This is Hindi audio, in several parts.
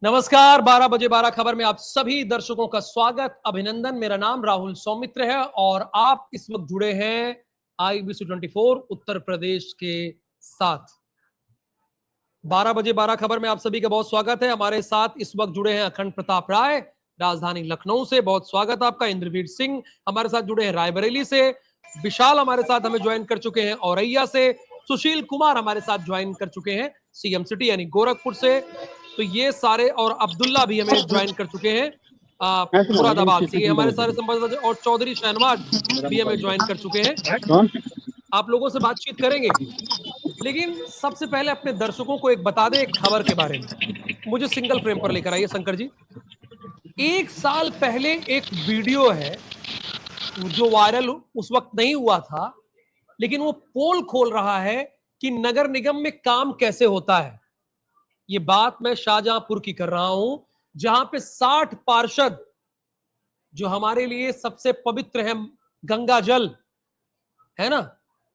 नमस्कार, 12 बजे 12 खबर में आप सभी दर्शकों का स्वागत, अभिनंदन। मेरा नाम राहुल सौमित्र है और आप इस वक्त जुड़े हैं IBC 24 उत्तर प्रदेश के साथ। 12 बजे 12 खबर में आप सभी का बहुत स्वागत है। हमारे साथ इस वक्त जुड़े हैं अखंड प्रताप राय, राजधानी लखनऊ से, बहुत स्वागत आपका। इंद्रवीर सिंह हमारे साथ जुड़े हैं रायबरेली से, विशाल हमारे साथ हमें ज्वाइन कर चुके हैं औरैया से, सुशील कुमार हमारे साथ ज्वाइन कर चुके हैं CM सिटी यानी गोरखपुर से, तो ये सारे, और अब्दुल्ला भी हमें ज्वाइन कर चुके हैं मुरादाबाद से, ये हमारे सारे संवाददाता, और चौधरी शहनवाज भी हमें ज्वाइन कर चुके हैं। आप लोगों से बातचीत करेंगे, लेकिन सबसे पहले अपने दर्शकों को एक बता दें एक खबर के बारे में। मुझे सिंगल फ्रेम पर लेकर आइए शंकर जी। एक साल पहले एक वीडियो है जो वायरल उस वक्त नहीं हुआ था, लेकिन वो पोल खोल रहा है कि नगर निगम में काम कैसे होता है। ये बात मैं शाहजहांपुर की कर रहा हूं, जहां पे 60 पार्षद, जो हमारे लिए सबसे पवित्र है, गंगा जल है ना,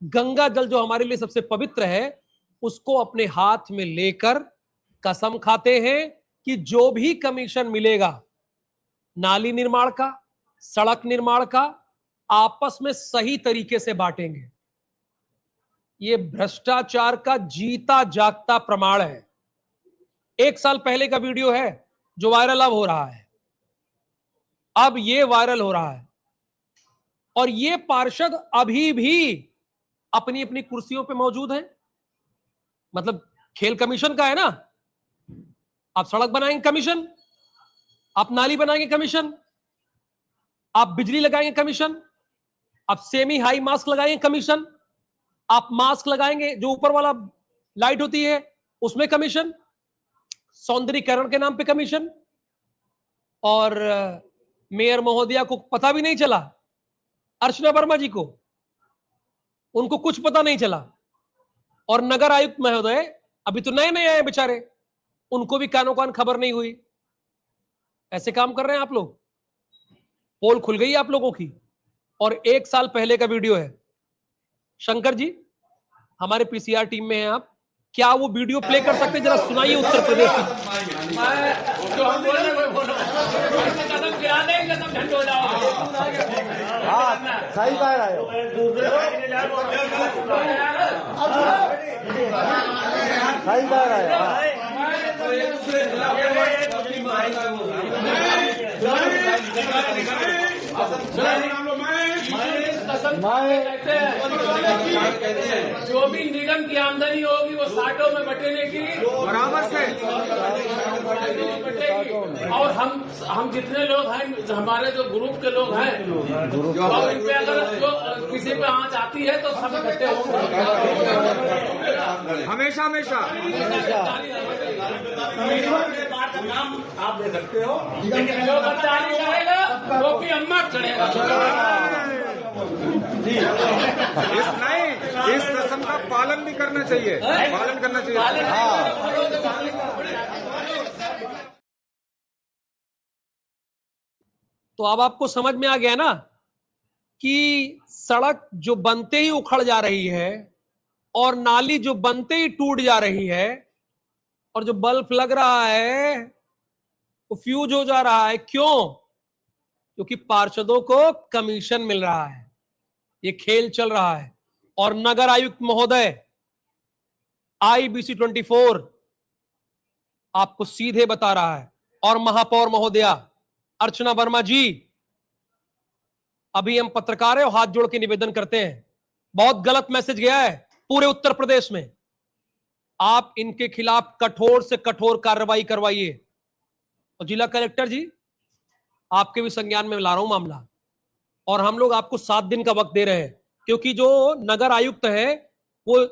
गंगा जल जो हमारे लिए सबसे पवित्र है, उसको अपने हाथ में लेकर कसम खाते हैं कि जो भी कमीशन मिलेगा नाली निर्माण का, सड़क निर्माण का, आपस में सही तरीके से बांटेंगे। ये भ्रष्टाचार का जीता जागता प्रमाण है। एक साल पहले का वीडियो है जो वायरल अब हो रहा है, अब ये वायरल हो रहा है, और ये पार्षद अभी भी अपनी अपनी कुर्सियों पे मौजूद हैं। मतलब खेल कमीशन का है ना, आप सड़क बनाएंगे कमीशन, आप नाली बनाएंगे कमीशन, आप बिजली लगाएंगे कमीशन, आप सेमी हाई मास्क लगाएंगे कमीशन, आप मास्क लगाएंगे जो ऊपर वाला लाइट होती है उसमें कमीशन, सौंदर्यीकरण के नाम पे कमीशन। और मेयर महोदया को पता भी नहीं चला, अर्चना वर्मा जी को, उनको कुछ पता नहीं चला। और नगर आयुक्त महोदय अभी तो नए नए आए बेचारे, उनको भी कानों कान खबर नहीं हुई। ऐसे काम कर रहे हैं आप लोग। पोल खुल गई आप लोगों की, और एक साल पहले का वीडियो है। शंकर जी हमारे PCR टीम में हैं आप, क्या वो वीडियो प्ले कर सकते हैं? जरा सुनाइए उत्तर प्रदेश की। कदम गिरा देंगे कदम झंड हो जाओगे। सही कह रहे हो। सही कह रहे जो भी निगम की आमदनी होगी वो 60 में बटेने की बराबर से बटेगी। और हम जितने लोग हैं, हमारे जो ग्रुप के लोग हैं, और इन पे अगर जो किसी पे आंच आती है तो सब इकट्ठे होंगे हमेशा हमेशा। नाम आप दे सकते हो, लेकिन जो गद्दारी करेगा वो भी अम्मा चढ़ेगा। इस रस्म का पालन भी करना चाहिए, पालन करना चाहिए। तो अब आपको समझ में आ गया ना कि सड़क जो बनते ही उखड़ जा रही है, और नाली जो बनते ही टूट जा रही है, और जो बल्ब लग रहा है वो फ्यूज हो जा रहा है। क्यों? क्योंकि पार्षदों को कमीशन मिल रहा है, ये खेल चल रहा है। और नगर आयुक्त महोदय, IBC 24 आपको सीधे बता रहा है, और महापौर महोदया अर्चना वर्मा जी, अभी हम पत्रकार हैं और हाथ जोड़ के निवेदन करते हैं, बहुत गलत मैसेज गया है पूरे उत्तर प्रदेश में। आप इनके खिलाफ कठोर से कठोर कार्रवाई करवाइए। और जिला कलेक्टर जी, आपके भी संज्ञान में ला रहा हूं मामला, और हम लोग आपको 7 दिन का वक्त दे रहे हैं, क्योंकि जो नगर आयुक्त है वो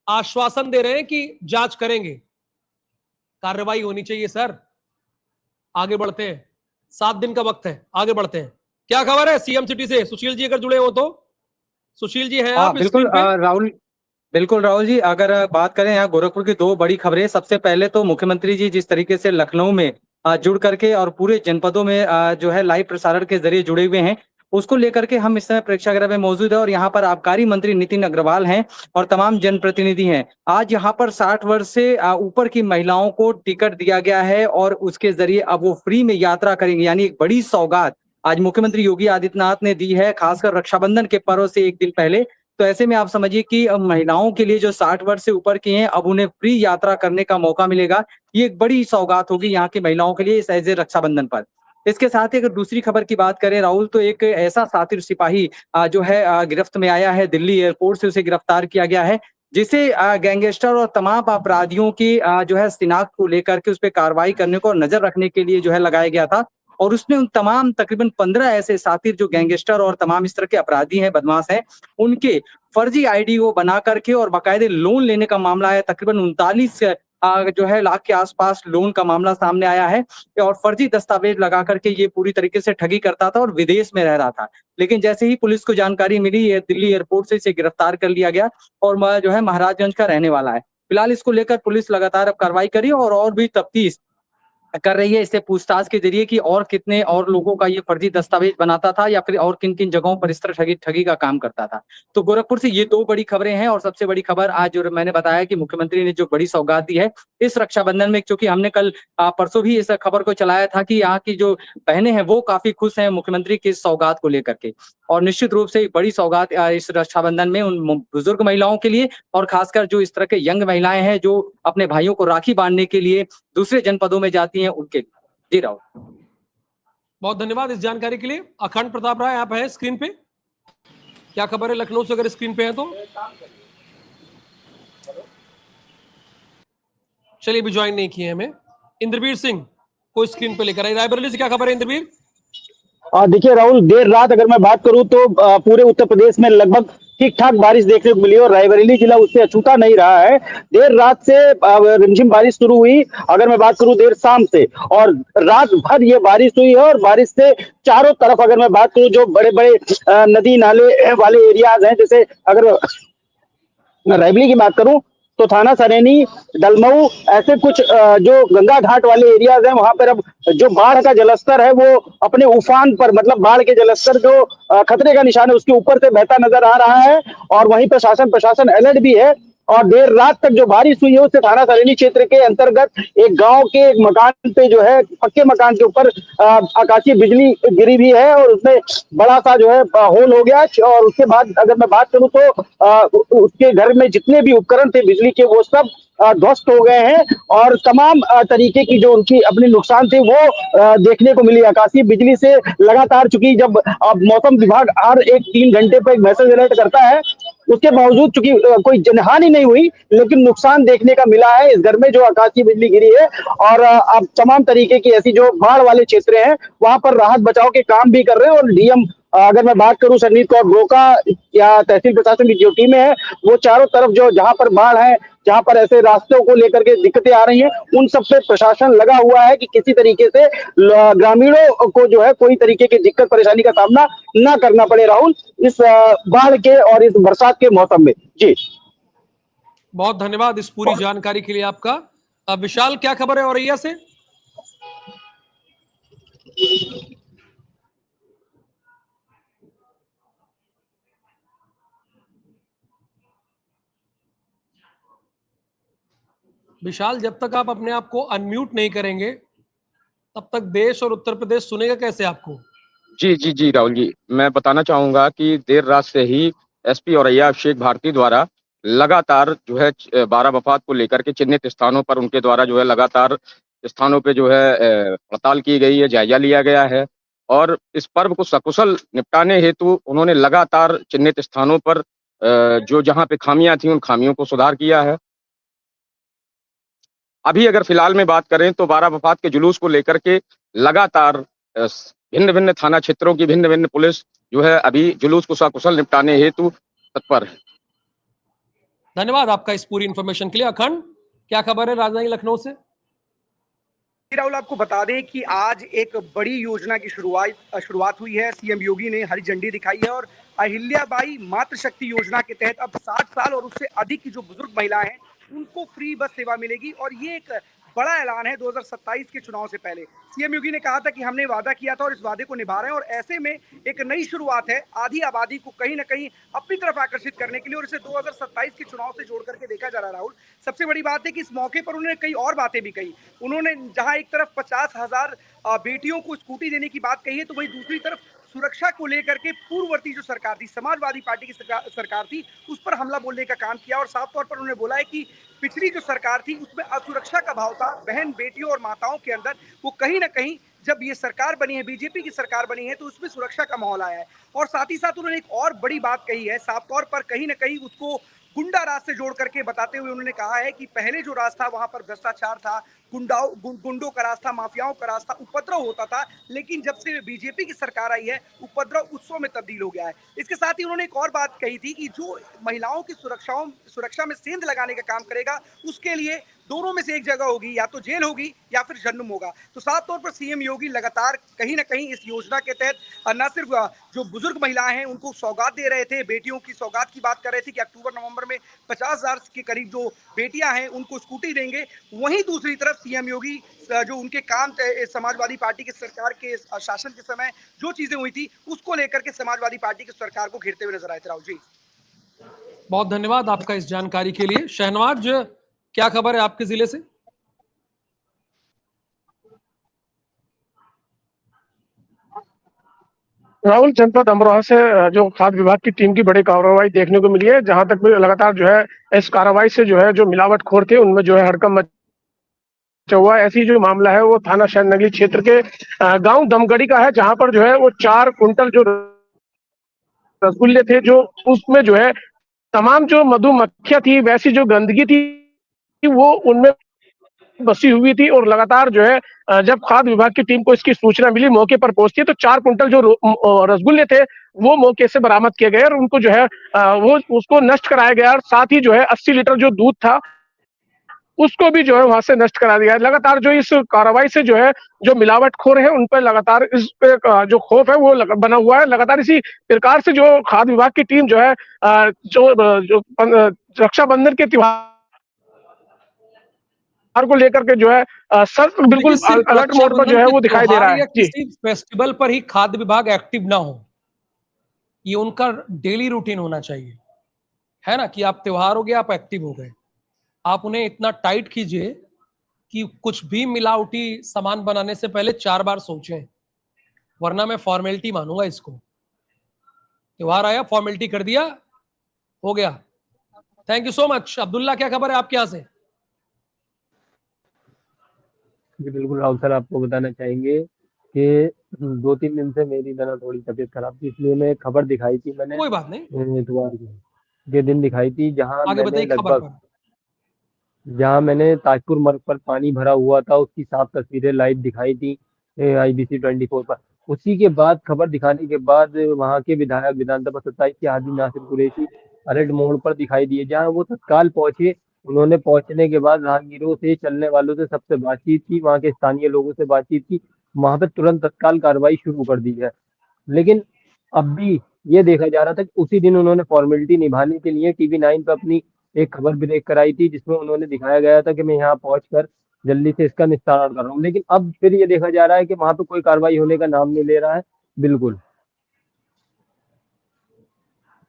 आश्वासन दे रहे हैं कि जांच करेंगे। कार्रवाई होनी चाहिए सर। आगे बढ़ते हैं, 7 दिन का वक्त है, आगे बढ़ते हैं। क्या खबर है CM सिटी से? सुशील जी अगर जुड़े हो तो। सुशील जी हैं आप? बिल्कुल राहुल, बिल्कुल राहुल जी, अगर बात करें यहाँ गोरखपुर की 2 बड़ी खबरें। सबसे पहले तो मुख्यमंत्री जी जिस तरीके से लखनऊ में जुड़ करके और पूरे जनपदों में जो है लाइव प्रसारण के जरिए जुड़े हुए हैं, उसको लेकर के हम इस समय प्रेक्षागृह में मौजूद है और यहाँ पर आबकारी मंत्री नितिन अग्रवाल हैं और तमाम जनप्रतिनिधि हैं। आज यहाँ पर 60 वर्ष से ऊपर की महिलाओं को टिकट दिया गया है और उसके जरिए अब वो फ्री में यात्रा करेंगे, यानी एक बड़ी सौगात आज मुख्यमंत्री योगी आदित्यनाथ ने दी है, खासकर रक्षाबंधन के पर्व से एक दिन पहले। तो ऐसे में आप समझिए कि महिलाओं के लिए जो 60 वर्ष से ऊपर की हैं, अब उन्हें फ्री यात्रा करने का मौका मिलेगा। ये एक बड़ी सौगात होगी यहाँ की महिलाओं के लिए इस ऐसे रक्षाबंधन पर। इसके साथ ही अगर दूसरी खबर की बात करें राहुल, तो एक ऐसा शातिर सिपाही जो है गिरफ्त में आया है, दिल्ली एयरपोर्ट से उसे गिरफ्तार किया गया है, जिसे गैंगस्टर और तमाम अपराधियों की जो है शिनाख्त को लेकर के उस पर कार्रवाई करने को और नजर रखने के लिए जो है लगाया गया था। और उसने उन तमाम तकरीबन 15 ऐसे शातिर जो गैंगस्टर और तमाम इस तरह के अपराधी हैं, बदमाश हैं, उनके फर्जी आईडी वो बना करके और बाकायदे लोन लेने का मामला है। तकरीबन 39 जो है लाख के आसपास लोन का मामला सामने आया है और फर्जी दस्तावेज लगा करके ये पूरी तरीके से ठगी करता था और विदेश में रह रहा था। लेकिन जैसे ही पुलिस को जानकारी मिली, ये दिल्ली एयरपोर्ट से इसे गिरफ्तार कर लिया गया और जो है महाराजगंज का रहने वाला है। फिलहाल इसको लेकर पुलिस लगातार अब कार्रवाई करी और भी तफ्तीश कर रही है, इससे पूछताछ के जरिए कि और कितने और लोगों का ये फर्जी दस्तावेज बनाता था या फिर और किन-किन जगहों पर इस तरह ठगी का काम करता था। तो गोरखपुर से ये 2 बड़ी खबरें हैं और सबसे बड़ी खबर आज जो मैंने बताया कि मुख्यमंत्री ने जो बड़ी सौगात दी है इस रक्षाबंधन में, क्योंकि हमने कल परसों भी इस खबर को चलाया था कि यहाँ की जो बहनें हैं वो काफी खुश हैं मुख्यमंत्री की इस सौगात को लेकर के। और निश्चित रूप से एक बड़ी सौगात इस रक्षाबंधन में उन बुजुर्ग महिलाओं के लिए और खासकर जो इस तरह के यंग महिलाएं हैं जो अपने भाइयों को राखी बांधने के लिए दूसरे जनपदों में जाती हैं, उनके लिए। जी राहुल, बहुत धन्यवाद इस जानकारी के लिए। अखंड प्रताप राय आप हैं स्क्रीन पे, क्या खबर है लखनऊ से अगर स्क्रीन पे है तो? चलिए अभी ज्वाइन नहीं किए हमें। इंद्रवीर सिंह को स्क्रीन पे लेकर आए, रायबरेली से क्या खबर है इंद्रवीर? देखिए राहुल, देर रात अगर मैं बात करूं तो पूरे उत्तर प्रदेश में लगभग ठीक ठाक बारिश देखने को मिली और रायबरेली जिला उससे अछूता नहीं रहा है। देर रात से रिमझिम बारिश शुरू हुई, अगर मैं बात करूं देर शाम से, और रात भर ये बारिश हुई है और बारिश से चारों तरफ अगर मैं बात करूं जो बड़े बड़े नदी नाले वाले एरियाज हैं, जैसे अगर रायबरेली की बात करूं तो थाना सरेनी, डलमऊ, ऐसे कुछ जो गंगा घाट वाले एरियाज हैं वहां पर अब जो बाढ़ का जलस्तर है वो अपने उफान पर, मतलब बाढ़ के जलस्तर जो खतरे का निशान है उसके ऊपर से बहता नजर आ रहा है। और वहीं पर प्रशासन अलर्ट भी है। और देर रात तक जो बारिश हुई है उससे थाना सरेनी क्षेत्र के अंतर्गत एक गांव के एक मकान पे जो है पक्के मकान के ऊपर आकाशीय बिजली गिरी भी है और उसमें बड़ा सा जो है होल हो गया। और उसके बाद अगर मैं बात करूं तो उसके घर में जितने भी उपकरण थे बिजली के वो सब ध्वस्त हो गए हैं और तमाम तरीके की जो उनकी अपने नुकसान थे वो देखने को मिली। आकाशीय बिजली से लगातार, चूंकि जब मौसम विभाग हर एक 3 घंटे पर एक मैसेज अलर्ट करता है, उसके बावजूद चूंकि कोई जनहानि नहीं हुई लेकिन नुकसान देखने का मिला है इस घर में जो आकाशीय बिजली गिरी है। और अब तमाम तरीके की ऐसी जो बाढ़ वाले क्षेत्र हैं वहां पर राहत बचाव के काम भी कर रहे हैं। और डीएम अगर मैं बात करूं संजीत कौर ब्रोका या तहसील प्रशासन की जो टीमें हैं वो चारों तरफ जो जहां पर बाढ़ है, जहां पर ऐसे रास्तों को लेकर के दिक्कतें आ रही हैं, उन सब पे प्रशासन लगा हुआ है कि किसी तरीके से ग्रामीणों को जो है कोई तरीके की दिक्कत परेशानी का सामना ना करना पड़े राहुल इस बाढ़ के और इस बरसात के मौसम में। जी बहुत धन्यवाद इस पूरी जानकारी के लिए आपका। विशाल क्या खबर है औरैया से? विशाल, जब तक आप अपने आप को अनम्यूट नहीं करेंगे तब तक देश और उत्तर प्रदेश सुनेगा कैसे आपको? जी राहुल जी, मैं बताना चाहूंगा कि देर रात से ही एसपी औरैया अभिषेक भारती द्वारा लगातार जो है 12 वफात को लेकर के चिन्हित स्थानों पर उनके द्वारा जो है लगातार स्थानों पे जो है पड़ताल की गई है, जायजा लिया गया है और इस पर्व को सकुशल निपटाने हेतु उन्होंने लगातार चिन्हित स्थानों पर जो जहां पे खामियां थी उन खामियों को सुधार किया है। अभी अगर फिलहाल में बात करें तो 12 वफात के जुलूस को लेकर के लगातार भिन्न भिन्न थाना क्षेत्रों की भिन्न भिन्न पुलिस जो है अभी जुलूस को सकुशल निपटाने हेतु तत्पर है। धन्यवाद आपका इस पूरी इंफॉर्मेशन के लिए। अखंड क्या खबर है राजधानी लखनऊ से? राहुल, आपको बता दें कि आज एक बड़ी योजना की शुरुआत हुई है। सीएम योगी ने हरी झंडी दिखाई है और अहिल्याबाई मातृशक्ति योजना के तहत अब 60 साल और उससे अधिक की जो बुजुर्ग महिलाएं हैं उनको फ्री बस सेवा मिलेगी। और ये एक बड़ा ऐलान है 2027 के चुनाव से पहले। सीएम योगी ने कहा था कि हमने वादा किया था और इस वादे को निभा रहे हैं, और ऐसे में एक नई शुरुआत है आधी आबादी को कहीं ना कहीं अपनी तरफ आकर्षित करने के लिए, और इसे 2027 के चुनाव से जोड़ करके देखा जा रहा है। राहुल, सबसे बड़ी बात है कि इस मौके पर उन्होंने कई और बातें भी कही। उन्होंने जहां एक तरफ 50,000 बेटियों को स्कूटी देने की बात कही है, तो वहीं दूसरी तरफ सुरक्षा को लेकर के पूर्ववर्ती जो सरकार थी, समाजवादी पार्टी की सरकार थी, उस पर हमला बोलने का काम किया। और साफ तौर पर उन्होंने बोला है कि पिछली जो सरकार थी उसमें असुरक्षा का भाव था बहन बेटियों और माताओं के अंदर, वो कहीं ना कहीं जब ये सरकार बनी है, बीजेपी की सरकार बनी है, तो उसमें सुरक्षा का माहौल आया है। और साथ ही साथ उन्होंने एक और बड़ी बात कही है, साफ तौर पर कहीं ना कहीं उसको गुंडा राज से जोड़ करके बताते हुए उन्होंने कहा है कि पहले जो राज था वहां पर भ्रष्टाचार था, गुंडों का राज था, माफियाओं का राज था, उपद्रव होता था, लेकिन जब से बीजेपी की सरकार आई है उपद्रव उत्सव में तब्दील हो गया है। इसके साथ ही उन्होंने एक और बात कही थी कि जो महिलाओं की सुरक्षा में सेंध लगाने का काम करेगा, उसके लिए दोनों में से एक जगह होगी, या तो जेल होगी या फिर जन्म होगा। तो साफ तौर पर सीएम योगी लगातार कहीं ना कहीं इस योजना के तहत न सिर्फ जो बुजुर्ग महिलाएं हैं उनको सौगात दे रहे थे, बेटियों की सौगात की बात कर रहे थे कि अक्टूबर नवंबर में 50,000 के करीब जो बेटियां हैं उनको स्कूटी देंगे। वहीं दूसरी तरफ सीएम योगी जो उनके काम समाजवादी पार्टी की सरकार के शासन के समय जो चीजें हुई थी उसको लेकर के समाजवादी पार्टी की सरकार को घेरते हुए नजर आए थे। राहुल जी, बहुत धन्यवाद आपका इस जानकारी के लिए। शहनवाज, क्या खबर है आपके जिले से? राहुल, जनपद अमरोहा से जो खाद्य विभाग की टीम की बड़ी कार्रवाई देखने को मिली है, जहां तक भी लगातार जो है इस कार्रवाई से जो है जो मिलावटखोर थे उनमें जो है हड़कंप मचा हुआ है। ऐसी जो मामला है वो थाना शहर नगली क्षेत्र के गांव दमगढ़ी का है, जहां पर जो है वो 4 कुंटल जो रसगुल्ले थे, जो उसमें जो है तमाम जो मधुमक्खियां थी, वैसी जो गंदगी थी वो उनमें बसी हुई थी। और लगातार जो है जब खाद्य विभाग की टीम को इसकी सूचना मिली, मौके पर पहुंची, तो 4 कुंटल जो रसगुल्ले थे वो मौके से बरामद किए गए और उनको जो है वो उसको नष्ट कराया गया। और साथ ही जो है 80 लीटर जो दूध था उसको भी जो है वहां से नष्ट करा दिया है। लगातार जो इस कार्रवाई से जो है जो मिलावटखोर है उन पर लगातार इस पे जो खौफ है वो बना हुआ है। लगातार इसी प्रकार से जो खाद्य विभाग की टीम जो है जो रक्षाबंधन के त्योहार को लेकर के जो है सब बिल्कुल अलर्ट मोड पर जो है वो दिखाई दे रहा है। जी, किसी फेस्टिवल पर ही खाद्य विभाग एक्टिव ना हो, ये उनका डेली रूटीन होना चाहिए, है ना? कि आप त्योहार हो गया, आप एक्टिव हो गए। आप उन्हें इतना टाइट कीजिए कि कुछ भी मिलावटी सामान बनाने से पहले 4 बार सोचें, वरना मैं फॉर्मेलिटी मानूंगा इसको। त्योहार आया, फॉर्मेलिटी कर दिया, हो गया। Thank you so much. Abdullah, क्या खबर है आपके यहाँ से? जी बिल्कुल राहुल सर, आपको बताना चाहेंगे कि 2-3 दिन से मेरी ना थोड़ी तबीयत खराब थी, इसलिए मैं खबर दिखाई थी मैंने कोई बात नहीं, इतवार के दिन दिखाई थी, आगे बताइए खबर पर। जहां मैंने ताजपुर मार्ग पर पानी भरा हुआ था उसकी साफ तस्वीरें लाइव दिखाई थी IBC 24 पर। उसी के बाद खबर दिखाने के बाद वहां के विधायक विधानसभा 27 के हाजी नासिर कुरैशी अलर्ट मोड पर दिखाई दिए, जहां वो तत्काल पहुंचे। उन्होंने पहुंचने के बाद राहगीरों से, चलने वालों से सबसे बातचीत की, वहां के स्थानीय लोगों से बातचीत की, वहां पे तुरंत तत्काल कार्रवाई शुरू कर दी है। लेकिन अब भी ये देखा जा रहा था कि उसी दिन उन्होंने फॉर्मेलिटी निभाने के लिए TV9 पर अपनी एक खबर ब्रेक कराई थी, जिसमें उन्होंने दिखाया गया था कि मैं यहाँ पहुंचकर जल्दी से इसका निस्तारण कर रहा हूँ। लेकिन अब फिर ये देखा जा रहा है कि वहां पे कोई कार्रवाई होने का नाम नहीं ले रहा है। बिल्कुल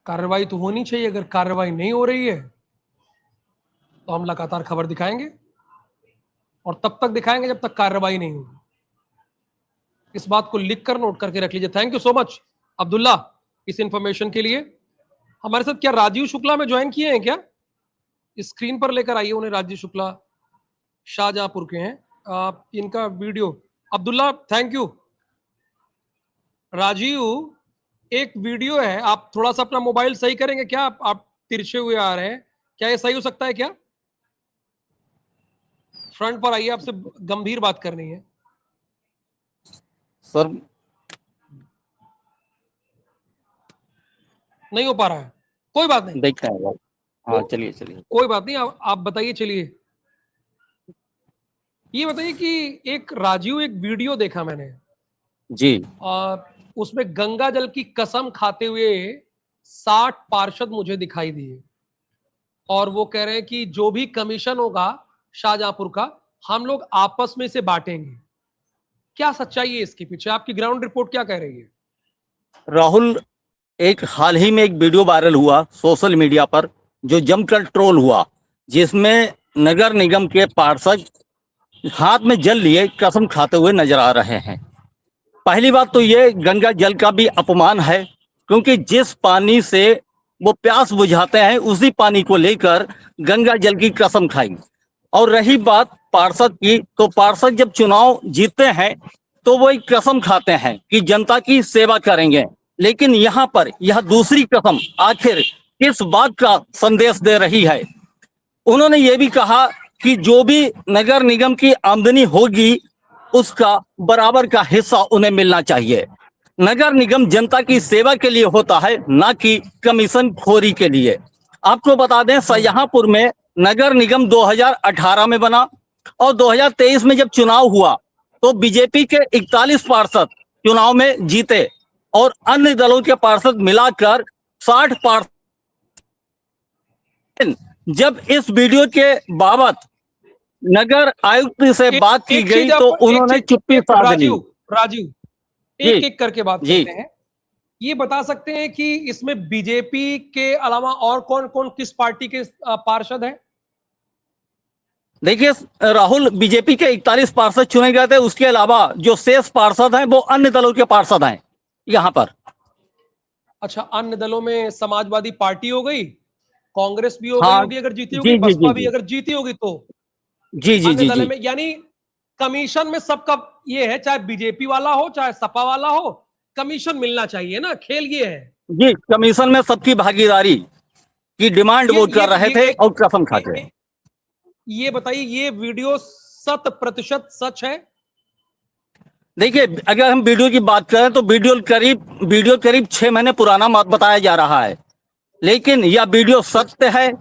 कार्रवाई तो होनी चाहिए। अगर कार्रवाई नहीं हो रही है तो हम लगातार खबर दिखाएंगे, और तब तक दिखाएंगे जब तक कार्रवाई नहीं होगी। इस बात को लिख कर नोट करके रख लीजिए। Thank you so much Abdullah इस इंफॉर्मेशन के लिए। हमारे साथ क्या राजीव शुक्ला में ज्वाइन किए हैं क्या? स्क्रीन पर लेकर आइए उन्हें। राजीव शुक्ला शाहजहांपुर के हैं। इनका video, Abdullah thank you. Rajiv, एक वीडियो है, आप थोड़ा सा अपना मोबाइल सही करेंगे क्या? आप तिरछे हुए आ रहे हैं, क्या ये सही हो सकता है क्या? फ्रंट पर आइए, आपसे गंभीर बात करनी है सर। नहीं हो पा रहा है, कोई बात नहीं, देखते हैं। हाँ चलिए चलिए, कोई बात नहीं, आप बताइए। चलिए ये बताइए कि एक राजीव, एक वीडियो देखा मैंने जी। उसमें गंगा जल की कसम खाते हुए 60 पार्षद मुझे दिखाई दिए, और वो कह रहे हैं कि जो भी कमीशन होगा शाहजहांपुर का हम लोग आपस में इसे बांटेंगे। क्या सच्चाई है इसके पीछे? आपकी ग्राउंड रिपोर्ट क्या कह रही है? राहुल, एक हाल ही में एक वीडियो वायरल हुआ सोशल मीडिया पर जो जमकर ट्रोल हुआ, जिसमें नगर निगम के पार्षद हाथ में जल लिए कसम खाते हुए नजर आ रहे हैं। पहली बात तो ये गंगा जल का भी अपमान है, क्योंकि जिस पानी से वो प्यास बुझाते हैं उसी पानी को लेकर गंगा जल की कसम खाई। और रही बात पार्षद की, तो पार्षद जब चुनाव जीतते हैं तो वो एक कसम खाते हैं कि जनता की सेवा करेंगे, लेकिन यहाँ पर यह दूसरी कसम आखिर किस बात का संदेश दे रही है? उन्होंने ये भी कहा कि जो भी नगर निगम की आमदनी होगी उसका बराबर का हिस्सा उन्हें मिलना चाहिए। नगर निगम जनता की सेवा के लिए होता है, ना कि कमीशन खोरी के लिए। आपको बता दें, शाहजहांपुर में नगर निगम 2018 में बना और 2023 में जब चुनाव हुआ तो बीजेपी के 41 पार्षद चुनाव में जीते और अन्य दलों के पार्षद मिलाकर 60 पार्षद। जब इस वीडियो के बाबत नगर आयुक्त से बात की गई तो उन्होंने चुप्पी साध ली। राजीव, एक एक करके बात करते हैं। ये बता सकते हैं कि इसमें बीजेपी के अलावा और कौन कौन किस पार्टी के पार्षद हैं? देखिए राहुल, बीजेपी के 41 पार्षद चुने गए थे, उसके अलावा जो शेष पार्षद हैं वो अन्य दलों के पार्षद हैं यहाँ पर। अच्छा, अन्य दलों में समाजवादी पार्टी हो गई, कांग्रेस भी हो गई हाँ, होगी अगर जीती होगी, बसपा भी अगर जीती होगी तो अन्य दलों में, यानी कमीशन में सबका ये है, चाहे बीजेपी वाला हो चाहे सपा वाला हो, कमीशन मिलना चाहिए ना, खेल ये है। जी, कमीशन में सबकी भागीदारी की डिमांड वो कर रहे थे और कसम खाते। ये बताइए, ये वीडियो 100% सच है? देखिए, अगर हम वीडियो की बात करें तो वीडियो करीब 6 महीने पुराना बताया जा रहा है, लेकिन यह वीडियो सत्य है,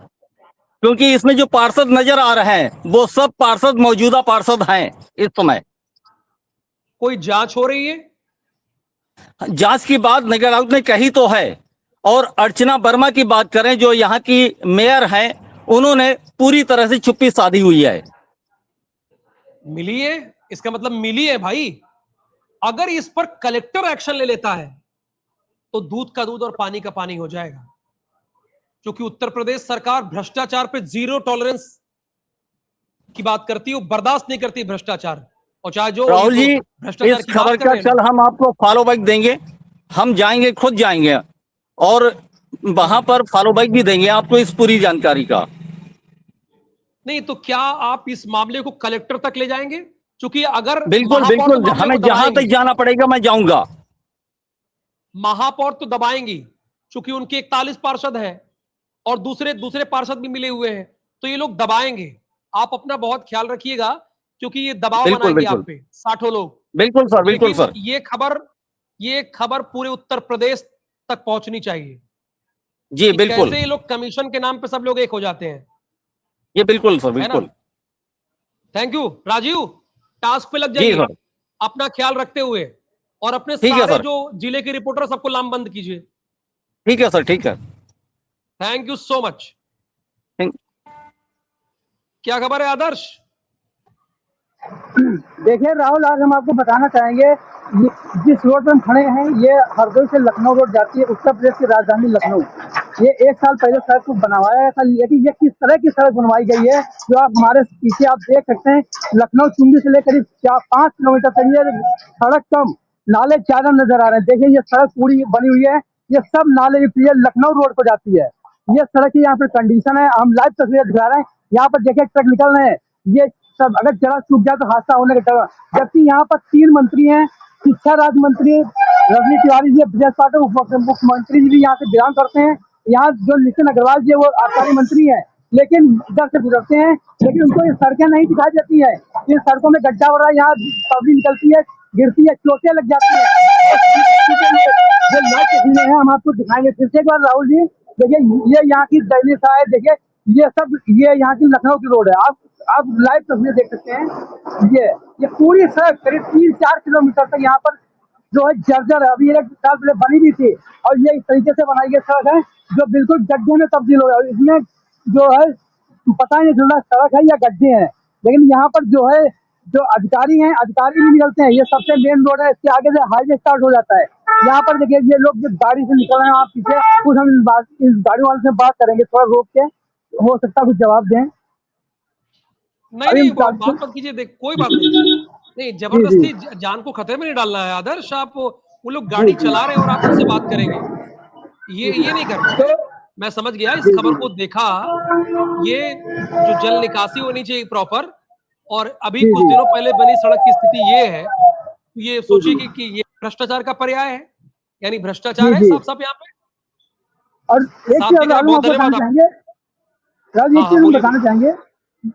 क्योंकि इसमें जो पार्षद नजर आ रहे हैं वो सब पार्षद मौजूदा पार्षद हैं इस समय। कोई जांच हो रही है? जांच की बात नगर आयुक्त ने कही तो है, और अर्चना वर्मा की बात करें जो यहाँ की मेयर हैं, उन्होंने पूरी तरह से चुप्पी साधी हुई है। मिली है, इसका मतलब मिली है भाई। अगर इस पर कलेक्टर एक्शन ले लेता है तो दूध का दूध और पानी का पानी हो जाएगा, क्योंकि उत्तर प्रदेश सरकार भ्रष्टाचार पे 0 टॉलरेंस की बात करती है, बर्दाश्त नहीं करती भ्रष्टाचार। और चाहे जो राहुल जी, इस खबर का कल हम आपको फॉलो बैक देंगे, हम जाएंगे, खुद जाएंगे और वहां पर फॉलो बैक भी देंगे आपको इस पूरी जानकारी का। नहीं तो क्या आप इस मामले को कलेक्टर तक ले जाएंगे? क्योंकि अगर बिल्कुल, हमें जहां तक जाना पड़ेगा मैं जाऊंगा। महापौर तो दबाएंगी, क्योंकि उनके 41 पार्षद हैं और दूसरे पार्षद भी मिले हुए हैं, तो ये लोग दबाएंगे। आप अपना बहुत ख्याल रखिएगा, क्योंकि ये दबाव बनाएंगे आप पे, 60 लोग। बिल्कुल सर। ये खबर पूरे उत्तर प्रदेश तक पहुंचनी चाहिए जी, बिल्कुल। कैसे ये लोग कमीशन के नाम पे सब लोग एक हो जाते हैं। ये बिल्कुल सर, बिल्कुल। थैंक यू राजीव, टास्क पे लग जाइए अपना ख्याल रखते हुए, और अपने सारे जो जिले के रिपोर्टर सबको लामबंद कीजिए। ठीक है सर, ठीक है। Thank you so much. क्या खबर है आदर्श? देखिए राहुल, आज हम आपको बताना चाहेंगे, जिस रोड पर हम खड़े हैं ये हरदोई से लखनऊ रोड जाती है, उत्तर प्रदेश की राजधानी लखनऊ। ये 1 साल पहले सड़क को बनवाया था, लेकिन ये किस तरह की सड़क बनवाई गई है जो आप हमारे पीछे आप देख सकते हैं। लखनऊ चुंगी से लेकर 5 किलोमीटर तक ये सड़क कम, नाले ज्यादा नजर आ रहे हैं। देखिए ये सड़क पूरी बनी हुई है, ये सब नाले लखनऊ रोड को जाती है। ये सड़क की यहाँ पे कंडीशन है, हम लाइव तस्वीर दिखा रहे हैं। यहाँ पर देखिए ट्रक निकल रहे हैं, ये सब अगर जरा चूक जाए तो हादसा होने का डर। जबकि यहाँ पर 3 मंत्री हैं, शिक्षा राज्य मंत्री रजनी तिवारी जी, ब्रजेश पाठक मुख्यमंत्री जी भी यहाँ से बिलोंग करते हैं। यहाँ जो नितिन अग्रवाल जी वो आबकारी मंत्री हैं, लेकिन इधर से गुजरते हैं, लेकिन उनको ये सड़कें नहीं दिखाई देती है। इन सड़कों में गड्ढा हो रहा है, यहाँ पब्लिक निकलती है, गिरती है, चोटें लग जाती है। जो लाइव तस्वीरें हैं हम आपको दिखाएंगे फिर से एक बार राहुल जी। देखिए ये यहाँ की दहलीज है, देखिए ये यहाँ की लखनऊ की रोड है। आप लाइव तस्वीर देख सकते हैं। ये पूरी सड़क करीब 3-4 किलोमीटर तक यहाँ पर जो है जर्जर है। अभी 1 साल पहले बनी भी थी और ये इस तरीके से बनाई गई सड़क है जो बिल्कुल गड्ढे में तब्दील हो गया। इसमें जो है पता ही नहीं चल रहा सड़क है या गड्ढे हैं। लेकिन यहाँ पर जो है जो अधिकारी हैं, अधिकारी भी निकलते हैं। ये सबसे मेन रोड है, इसके आगे से हाईवे स्टार्ट हो जाता है। यहाँ पर देखिए ये लोग जो गाड़ी से निकल रहे हैं आप पीछे, कुछ हम इस गाड़ी वाले से बात करेंगे, थोड़ा रोक के, हो सकता है कुछ जवाब दें। नहीं अभी नहीं, हम बात गाड़ी मत कीजिए, देख कोई बात नहीं। नहीं, जबरदस्ती जान को खतरे में नहीं डालना है आदर्श। आप वो लोग गाड़ी चला रहे हैं और आप उनसे बात करेंगे, ये नहीं करना है। मैं समझ गया, इस खबर को देखा। ये जो जल निकासी होनी चाहिए प्रॉपर, और अभी कुछ दिनों पहले बनी सड़क की स्थिति ये है, ये सोचिए कि ये भ्रष्टाचार का पर्याय है, यानी भ्रष्टाचार है साफ साफ यहाँ पे। और एक साफ चीज दिख रहा है, राहुल बहुत आपको बताना धन्यवाद चाहेंगे, राहुल एक हाँ चीज हम बोलिए बताना बोलिए। चाहेंगे,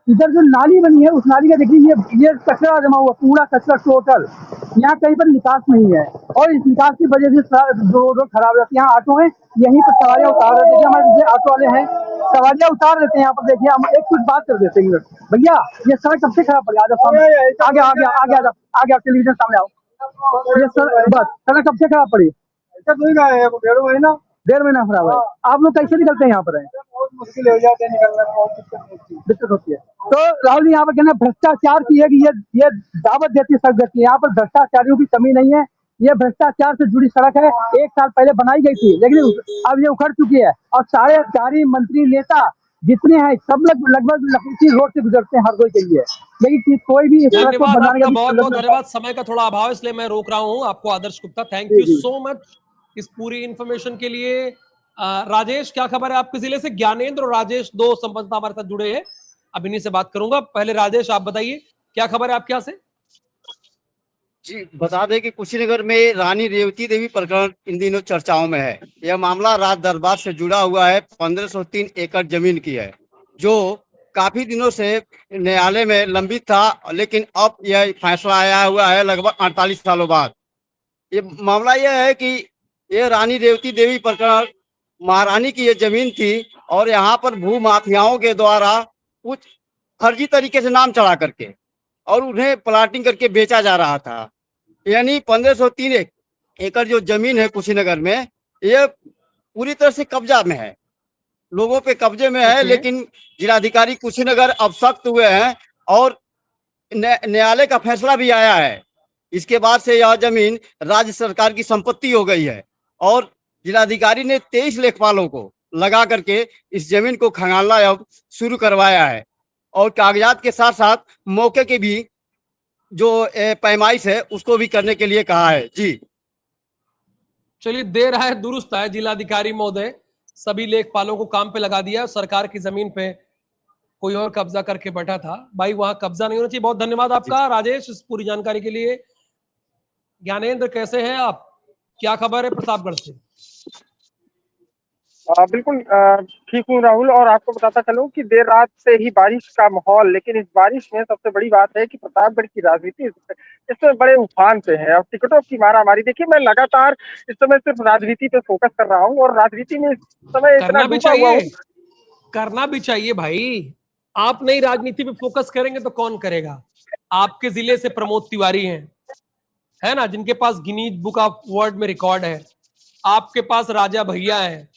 इधर जो नाली बनी है उस नाली का देखिए ये कचरा जमा हुआ, पूरा कचरा टोटल, यहाँ कहीं पर निकास नहीं है। और इस निकास की वजह से रोड खराब रहती है। यहाँ ऑटो है, यहीं पर सवारियां उतार रहे, देखिए हमारे पीछे ऑटो वाले हैं, सवारियां उतार देते हैं यहाँ पर। देखिए हम एक कुछ बात कर देते हैं, भैया ये सड़क कब से खराब पड़ी? आगे आगे टेलीविजन सामने आओ। ये सड़क कब से खराब पड़ी? डेढ़ महीना खराब है। आप लोग कैसे निकलते हैं यहाँ पर? मुश्किल हो जाते हैं निकलने में, दिक्कत होती है। तो राहुल जी यहाँ पर कहना भ्रष्टाचार की है कि ये दावत देती है सड़क देती है। यहाँ पर भ्रष्टाचारियों की कमी नहीं है, ये भ्रष्टाचार से जुड़ी सड़क है। 1 साल पहले बनाई गई थी, लेकिन अब ये उखड़ चुकी है। और सारे अधिकारी, मंत्री, नेता जितने हैं सब लगभग इसी रोड से गुजरते हैं हरदोई के लिए, लेकिन कोई भी इस सड़क को धन्यवाद बनाने आपका, का बहुत बहुत धन्यवाद। समय का थोड़ा अभाव इसलिए मैं रोक रहा हूं आपको, Adarsh Gupta. Thank you so much इस पूरी इंफॉर्मेशन के लिए। राजेश, क्या खबर है आपके जिले से? ज्ञानेंद्र और राजेश दो संवाददाता हमारे साथ जुड़े हैं, अब इन्हीं से बात करूंगा। पहले राजेश आप बताइए, क्या खबर है आपके यहाँ से? जी, बता दें कि कुशीनगर में रानी रेवती देवी प्रकरण इन दिनों चर्चाओं में है। यह मामला राज दरबार से जुड़ा हुआ है। 1503 एकड़ जमीन की है, जो काफी दिनों से न्यायालय में लंबित था, लेकिन अब यह फैसला आया हुआ है लगभग 48 सालों बाद। ये मामला यह है कि यह रानी रेवती देवी प्रकरण महारानी की ये जमीन थी, और यहाँ पर भू माफियाओं के द्वारा कुछ फर्जी तरीके से नाम चढ़ा करके और उन्हें प्लाटिंग करके बेचा जा रहा था। यानी 1503 एकड़ जो जमीन है कुशीनगर में, ये पूरी तरह से कब्जा में है, लोगों पे कब्जे में है। लेकिन जिलाधिकारी कुशीनगर अब सख्त हुए हैं और न्यायालय का फैसला भी आया है। इसके बाद से यह जमीन राज्य सरकार की संपत्ति हो गई है, और जिलाधिकारी ने 23 लेखपालों को लगा करके इस जमीन को खंगालना अब शुरू करवाया है, और कागजात के साथ साथ मौके के भी जो पैमाइश है उसको भी करने के लिए कहा है। जी चलिए, देर है दुरुस्त है। जिलाधिकारी महोदय सभी लेखपालों को काम पे लगा दिया। सरकार की जमीन पे कोई और कब्जा करके बैठा था, भाई वहां कब्जा नहीं होना चाहिए। बहुत धन्यवाद आपका राजेश इस पूरी जानकारी के लिए। ज्ञानेंद्र, कैसे हैं आप? क्या खबर है प्रतापगढ़ से? बिल्कुल ठीक हूँ राहुल, और आपको बताता चलूं कि देर रात से ही बारिश का माहौल, लेकिन इस बारिश में सबसे बड़ी बात है कि प्रतापगढ़ की राजनीति इसमें बड़े उफान पे है। और टिकटों की मारामारी, देखिए मैं लगातार इस समय सिर्फ राजनीति पे फोकस कर रहा हूँ, और राजनीति में इस समय इतना करना भी डूबा हुआ हूँ। करना भी चाहिए भाई। आप नहीं राजनीति पे फोकस करेंगे तो कौन करेगा? आपके जिले से प्रमोद तिवारी हैं, है ना, जिनके पास गिनीज बुक ऑफ वर्ल्ड में रिकॉर्ड है। आपके पास राजा भैया है,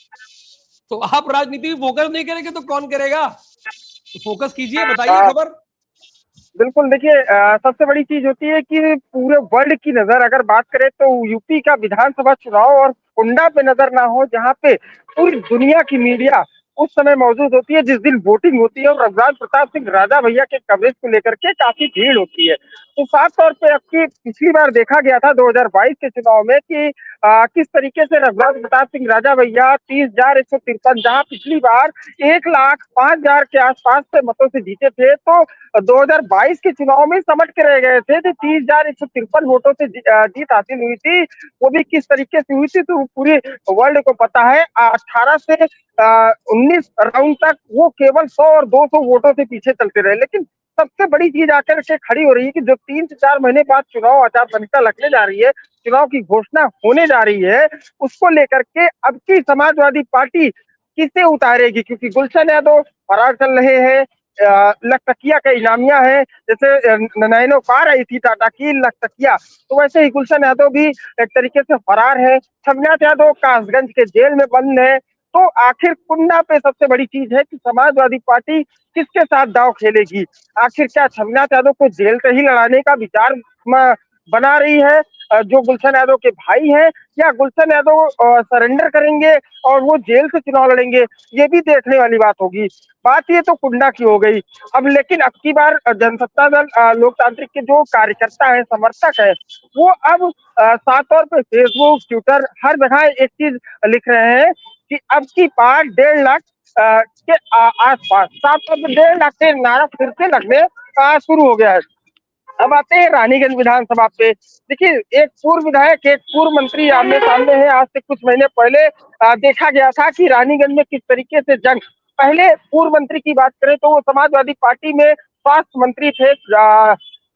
तो आप राजनीति में फोकस नहीं करेंगे तो कौन करेगा? तो फोकस कीजिए, बताइए खबर। बिल्कुल, देखिए सबसे बड़ी चीज होती है कि पूरे वर्ल्ड की नजर अगर बात करें तो यूपी का विधानसभा चुनाव और कुंडा पे नजर ना हो, जहाँ पे पूरी दुनिया की मीडिया उस समय मौजूद होती है जिस दिन वोटिंग होती है, और रघुराज प्रताप सिंह राजा भैया के कवरेज को लेकर के काफी भीड़ होती है। तो साफ तौर पे अब की पिछली बार देखा गया था 2022 के चुनाव में कि किस तरीके से रघुराज प्रताप सिंह राजा भैया 30,153, जहाँ पिछली बार 1,05,000 के आसपास से मतों से जीते थे, तो 2022 के चुनाव में समझ के रह गए थे। तो 30,153 वोटों से जीत हासिल हुई थी, वो भी किस तरीके से हुई थी तो पूरे वर्ल्ड को पता है। 18 से 19 राउंड तक वो केवल 100 और 200 वोटों से पीछे चलते रहे। लेकिन सबसे बड़ी चीज आकर के खड़ी हो रही है कि जो 3 से 4 महीने बाद चुनाव आचार संहिता लगने जा रही है, चुनाव की घोषणा होने जा रही है, उसको लेकर के अब की समाजवादी पार्टी किसे उतारेगी, क्योंकि गुलशन यादव फरार चल रहे हैं, लखतकिया का इनामिया है, जैसे नैनो कार आई थी टाटा की लखतकिया, तो वैसे ही गुलशन यादव भी एक तरीके से फरार है। छवनाथ यादव कासगंज के जेल में बंद है। तो आखिर कुंडा पे सबसे बड़ी चीज है कि समाजवादी पार्टी किसके साथ दांव खेलेगी। आखिर क्या छविनाथ यादव को जेल से ही लड़ाने का विचार बना रही है जो गुलशन यादव के भाई हैं, या गुलशन यादव सरेंडर करेंगे और वो जेल से चुनाव लड़ेंगे, ये भी देखने वाली बात होगी। बात ये तो कुंडा की हो गई। अब लेकिन अब की बार जनसत्ता दल लोकतांत्रिक के जो कार्यकर्ता है, समर्थक है, वो अब साफ तौर पर फेसबुक, ट्विटर हर जगह एक चीज लिख रहे हैं कि अब की बार 1.5 लाख के आसपास, साफ तौर पर 1.5 लाख के नारा फिर से लगने शुरू हो गया है। अब आते हैं रानीगंज विधानसभा पे। देखिए, एक पूर्व विधायक, एक पूर्व मंत्री आमने सामने है। आज से कुछ महीने पहले देखा गया था कि रानीगंज में किस तरीके से जंग, पहले पूर्व मंत्री की बात करें तो वो समाजवादी पार्टी में स्वास्थ्य मंत्री थे,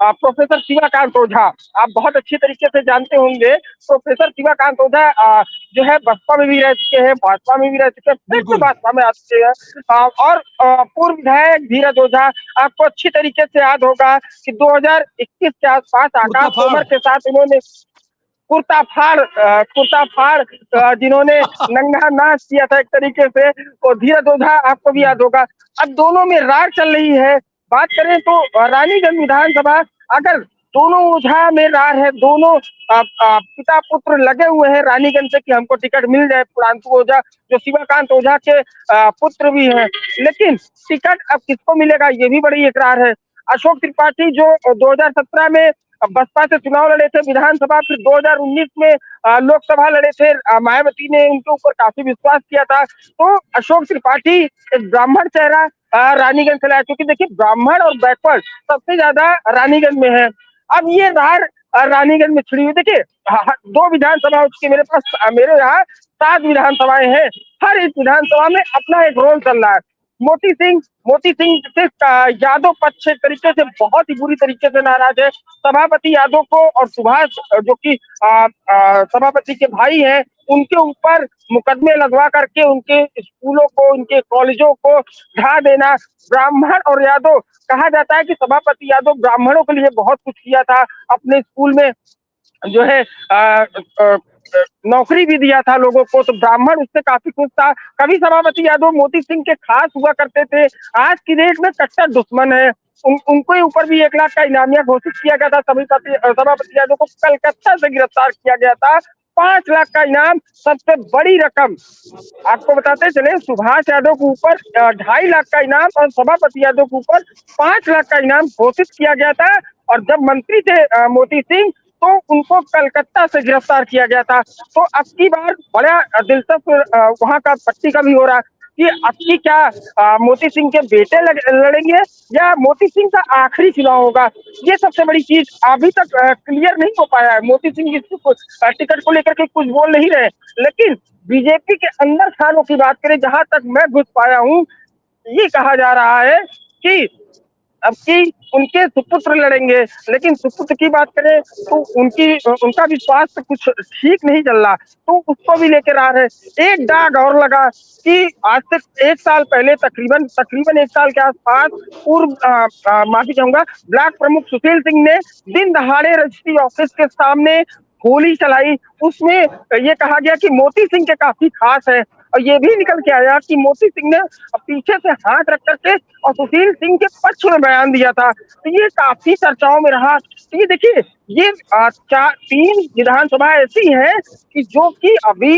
प्रोफेसर शिवाकांत ओझा। आप बहुत अच्छी तरीके से जानते होंगे, प्रोफेसर शिवाकांत ओझा जो है बसपा में भी रह चुके हैं, भाजपा में भी रह चुके हैं, फिर से भाजपा में आ चुके हैं। और पूर्व विधायक धीरज ओझा, आपको अच्छी तरीके से याद होगा कि 2021 के आसपास आकाश तोमर के साथ इन्होंने कुर्ता फाड़ जिन्होंने नंगा नाच किया था एक तरीके से, और धीरज ओझा आपको भी याद होगा। अब दोनों में रार चल रही है। बात करें तो रानीगंज विधानसभा, अगर दोनों ओझा में रार है, दोनों पिता पुत्र लगे हुए हैं रानीगंज से कि हमको टिकट मिल जाए। पुरांतु ओझा जो शिवाकांत ओझा के पुत्र भी हैं, लेकिन टिकट अब किसको मिलेगा ये भी बड़ी इकरार है। अशोक त्रिपाठी जो 2017 में बसपा से चुनाव लड़े थे विधानसभा, फिर 2019 में लोकसभा लड़े थे, मायावती ने उनके ऊपर काफी विश्वास किया था। तो अशोक त्रिपाठी एक ब्राह्मण चेहरा रानीगंज से लाया, क्योंकि देखिए ब्राह्मण और बैकवर्ड सबसे ज्यादा रानीगंज में है। अब ये रार रानीगंज में छिड़ी हुई। देखिए 2 विधानसभा हो चुकी, मेरे यहाँ 7 विधानसभाएं हैं। हर एक विधानसभा में अपना एक रोल चल रहा है। मोती सिंह से यादव पक्ष एक तरीके से बहुत ही बुरी तरीके से नाराज है। सभापति यादव को और सुभाष जो कि सभापति के भाई हैं, उनके ऊपर मुकदमे लगवा करके उनके स्कूलों को, उनके कॉलेजों को ढा देना। ब्राह्मण और यादव, कहा जाता है कि सभापति यादव ब्राह्मणों के लिए बहुत कुछ किया था, अपने स्कूल में जो है नौकरी भी दिया था लोगों को, तो ब्राह्मण उससे काफी खुश था। कभी सभापति यादव मोती सिंह के खास हुआ करते थे, आज की डेट में कट्टर दुश्मन है। उनके ऊपर भी 1 लाख का इनामिया घोषित किया गया था। सभापति यादव को कलकत्ता से गिरफ्तार किया गया था। 5 लाख का इनाम, सबसे बड़ी रकम। आपको बताते चले, सुभाष यादव के ऊपर 2.5 लाख का इनाम और सभापति यादव के ऊपर 5 लाख का इनाम घोषित किया गया था। और जब मंत्री थे मोती सिंह, तो उनको कलकत्ता से गिरफ्तार किया गया था। तो अब की बार बड़ा दिलचस्प वहां का पट्टी का भी हो रहा है कि अब की क्या मोती सिंह के बेटे लड़ेंगे या मोती सिंह का आखिरी चुनाव होगा। ये सबसे बड़ी चीज अभी तक क्लियर नहीं हो पाया है। मोती सिंह टिकट को लेकर के कुछ बोल नहीं रहे, लेकिन बीजेपी के अंदर खानों की बात करें, जहां तक मैं घुस पाया हूँ, ये कहा जा रहा है कि अब की उनके सुपुत्र लड़ेंगे। लेकिन सुपुत्र की बात करें तो उनका भी स्वास्थ्य कुछ ठीक नहीं चल रहा, तो उसको भी लेकर आ रहे। एक दाग और लगा कि आज से 1 साल पहले, तकरीबन 1 साल के आसपास, पूर्व माफी चाहूंगा, ब्लॉक प्रमुख सुशील सिंह ने दिन दहाड़े रजिस्ट्री ऑफिस के सामने गोली चलाई। उसमें ये कहा गया कि मोती सिंह के काफी खास है, और ये भी निकल के आया कि मोती सिंह ने पीछे से हाथ रख करके और सुशील सिंह के पक्ष में बयान दिया था। तो ये काफी चर्चाओं में रहा। तो ये देखिए, ये 3 विधानसभा ऐसी हैं कि जो कि अभी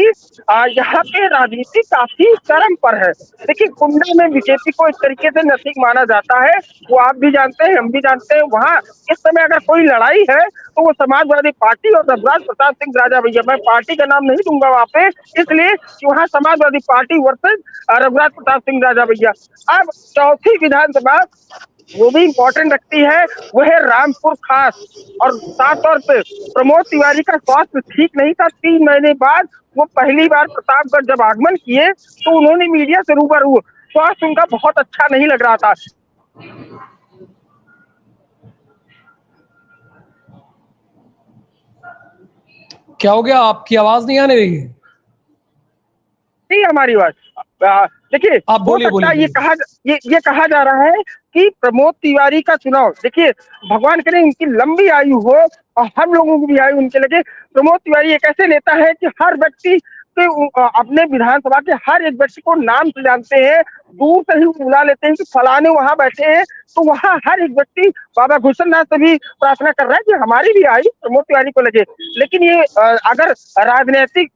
यहाँ पे राजनीति काफी चरम पर है। देखिए, कुंडा में बीजेपी को इस तरीके से नसीब माना जाता है, वो आप भी जानते हैं, हम भी जानते हैं। वहाँ इस समय अगर कोई लड़ाई है तो वो समाजवादी पार्टी और रघुराज प्रताप सिंह राजा भैया, मैं पार्टी का नाम नहीं दूंगा वहाँ पे, इसलिए कि वहाँ समाजवादी पार्टी वर्सेस रघुराज प्रताप सिंह राजा भैया। अब चौथी विधानसभा वो भी इम्पोर्टेंट रखती है, वो है रामपुर खास। और साफ तौर पे प्रमोद तिवारी का स्वास्थ्य ठीक नहीं था। 3 महीने बाद वो पहली बार प्रतापगढ़ जब आगमन किए तो उन्होंने मीडिया से रूबरू हुए, स्वास्थ्य उनका बहुत अच्छा नहीं लग रहा था। क्या हो गया? आपकी आवाज नहीं आने रही है। नहीं, हमारी बात देखिए, आप बोलिए। ये कहा जा रहा है कि प्रमोद तिवारी का चुनाव, देखिए भगवान करे उनकी लंबी आयु हो और हम लोगों की भी आयु उनके लगे। प्रमोद तिवारी एक ऐसे नेता है कि हर व्यक्ति कि अपने विधानसभा के हर एक व्यक्ति को नाम से जानते हैं, दूर से ही बुला लेते हैं कि फलाने वहां बैठे हैं, तो वहां हर एक व्यक्ति बाबा घुसरनाथ से भी प्रार्थना कर रहा है कि हमारी भी आई प्रमोद तिवारी को लगे। लेकिन ये अगर राजनीतिक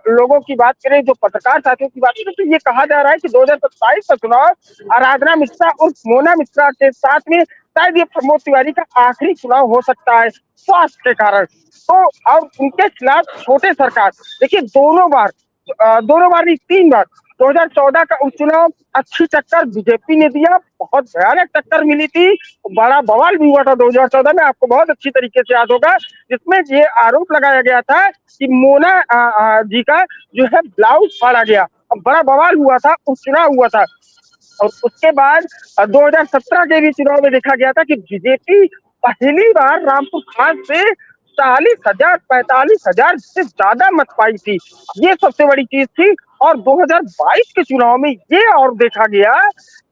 लोगों की बात करें, जो पत्रकार साथियों की बात करें, तो ये कहा जा रहा है कि 2027 का चुनाव आराधना मिश्रा और मोना मिश्रा के साथ में शायद ये प्रमोद तिवारी का आखिरी चुनाव हो सकता है स्वास्थ्य के कारण। तो अब उनके खिलाफ छोटे सरकार, देखिए दोनों बार नहीं 3 बार 2014 का उपचुनाव अच्छी टक्कर बीजेपी ने दिया, बहुत भयानक टक्कर मिली थी, बड़ा बवाल भी हुआ था 2014 में, आपको बहुत अच्छी तरीके से याद होगा, जिसमें ये आरोप लगाया गया था कि मोना जी का जो है ब्लाउज फाड़ा गया, बड़ा बवाल हुआ था, उपचुनाव हुआ था। और उसके बाद 2017 के भी चुनाव में देखा गया था कि बीजेपी पहली बार रामपुर खास से 45,000 से ज्यादा मत पाई थी, ये सबसे बड़ी चीज थी। और 2022 के चुनाव में ये और देखा गया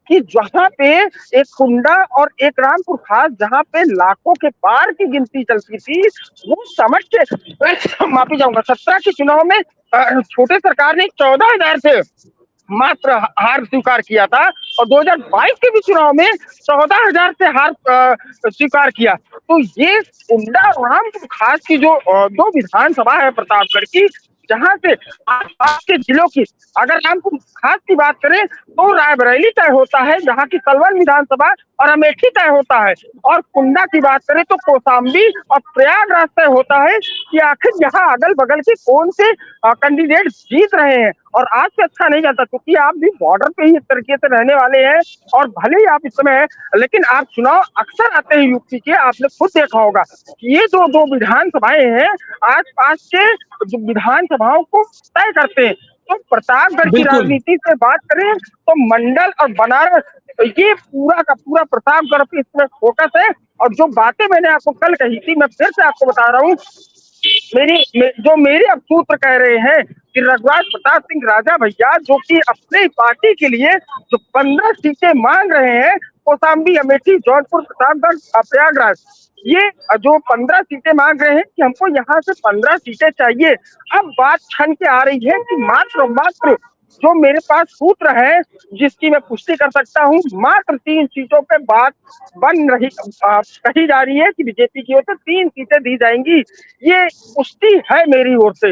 कि जहां पे एक कुंडा और एक रामपुर खास, जहां पे लाखों के पार की गिनती चलती थी, वो समझ के माफी चाहूंगा 17 के चुनाव में छोटे सरकार ने 14,000 से मात्र हार स्वीकार किया था, और 2022 के भी चुनाव में 14,000 से हार स्वीकार किया। तो ये कुंडा और रामपुर खास की जो 2 विधानसभा है प्रतापगढ़ की, जहां से आसपास के जिलों की, अगर रामपुर खास की बात करें तो रायबरेली तय होता है, जहां की कलवन विधानसभा और अमेठी तय होता है, और कुंडा की बात करें तो कौशाम्बी और प्रयागराज तय होता है कि आखिर यहाँ अगल बगल के कौन से कैंडिडेट जीत रहे हैं। और आज से अच्छा नहीं जाता, क्योंकि आप भी बॉर्डर पे ही इस तरीके से रहने वाले हैं, और भले ही आप इस समय हैं, लेकिन आप चुनाव अक्सर आते हैं यूपी के, आपने खुद देखा होगा कि ये जो 2 विधानसभाएं हैं आसपास के जो विधानसभाओं को तय करते हैं। तो प्रतापगढ़ की राजनीति से बात करें तो मंडल और बनारस, ये पूरा का पूरा प्रतापगढ़ पे इसमें फोकस है। और जो बातें मैंने आपको कल कही थी, मैं फिर से आपको बता रहा हूँ, मेरे अब सूत्र कह रहे हैं कि रघुराज प्रताप सिंह राजा भैया, जो कि अपनी पार्टी के लिए जो 15 सीटें मांग रहे हैं, कौशाम्बी, अमेठी, जौनपुर, प्रतापगढ़, प्रयागराज, ये जो 15 सीटें मांग रहे हैं कि हमको यहाँ से 15 सीटें चाहिए। अब बात छन के आ रही है कि मात्र जो मेरे पास सूत्र है, जिसकी मैं पुष्टि कर सकता हूँ, मात्र 3 सीटों पे बात बन रही कही जा रही है कि बीजेपी की ओर से 3 सीटें दी जाएंगी। ये पुष्टि है मेरी ओर से,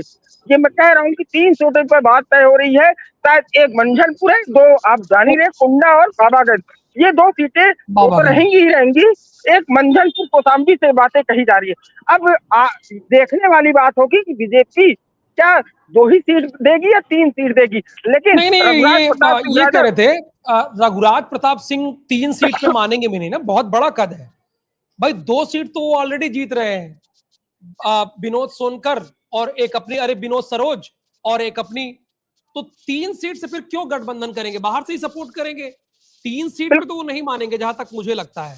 ये मैं कह रहा हूँ कि 3 सीटों पे बात तय हो रही है। शायद एक मंझनपुर है, 2 आप जान ही रहे, कुंडा और बाबागंज, ये 2 सीटें तो रहेंगी ही रहेंगी। एक मंझनपुर कौशाम्बी से बातें कही जा रही है। अब देखने वाली बात होगी कि बीजेपी क्या 2 ही सीट देगी या 3 सीट देगी। लेकिन नहीं, ये कह रहे थे रघुराज प्रताप सिंह 3 सीट पे मानेंगे भी नहीं ना, बहुत बड़ा कद है भाई, 2 सीट तो वो ऑलरेडी जीत रहे हैं, विनोद सोनकर और एक अपनी, अरे विनोद सरोज और एक अपनी, तो 3 सीट से फिर क्यों गठबंधन करेंगे, बाहर से ही सपोर्ट करेंगे। 3 सीट पे तो वो नहीं मानेंगे जहां तक मुझे लगता है।